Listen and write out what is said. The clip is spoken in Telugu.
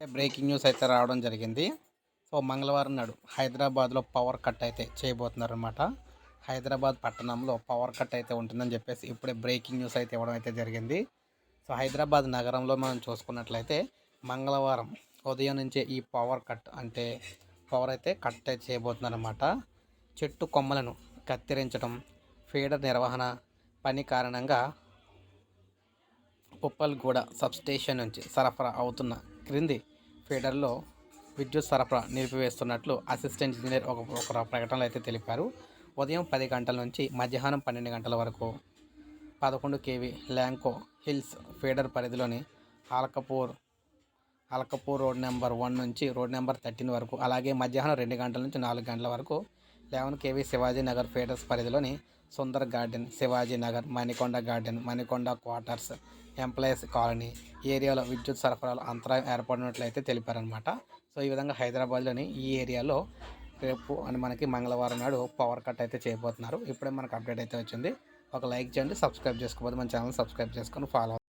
బ్రేకింగ్ న్యూస్ అయితే రావడం జరిగింది. సో మంగళవారం నాడు హైదరాబాద్లో పవర్ కట్ అయితే చేయబోతున్నారనమాట. హైదరాబాద్ పట్టణంలో పవర్ కట్ అయితే ఉంటుందని చెప్పేసి ఇప్పుడే బ్రేకింగ్ న్యూస్ అయితే ఇవ్వడం అయితే జరిగింది. సో హైదరాబాద్ నగరంలో మనం చూసుకున్నట్లయితే మంగళవారం ఉదయం నుంచే ఈ పవర్ కట్ అంటే పవర్ అయితే కట్ అయితే చేయబోతున్నారన్నమాట. చెట్టు కొమ్మలను కత్తిరించడం, ఫీడర్ నిర్వహణ పని కారణంగా పుప్పల్గూడ సబ్స్టేషన్ నుంచి సరఫరా అవుతున్న క్రింది ఫీడర్లో విద్యుత్ సరఫరా నిలిపివేస్తున్నట్లు అసిస్టెంట్ ఇంజనీర్ ఒక ప్రకటనలో అయితే తెలిపారు. ఉదయం 10 గంటల నుంచి మధ్యాహ్నం 12 గంటల వరకు 11 కేవీ ల్యాంకో హిల్స్ ఫీడర్ పరిధిలోని అల్కపూర్ రోడ్ నెంబర్ 1 నుంచి రోడ్ నెంబర్ 13 వరకు, అలాగే మధ్యాహ్నం 2 గంటల నుంచి 4 గంటల వరకు 11 కేవీ శివాజీ నగర్ ఫీడర్స్ పరిధిలోని Sundar garden, Shivaji Nagar, Manikonda garden, Manikonda quarters, employees colony ఏరియాలో విద్యుత్ సరఫరాలో అంతరాయం ఏర్పడినట్లయితే తెలిపారనమాట. సో ఈ విధంగా హైదరాబాద్లోని ఈ ఏరియాలో రేపు అని మనకి మంగళవారం నాడు పవర్ కట్ అయితే చేయబోతున్నారు. ఇప్పుడే మనకు అప్డేట్ అయితే వచ్చింది. ఒక లైక్ చేయండి, సబ్స్క్రైబ్ చేసుకోకపోతే మన ఛానల్ సబ్స్క్రైబ్ చేసుకొని ఫాలో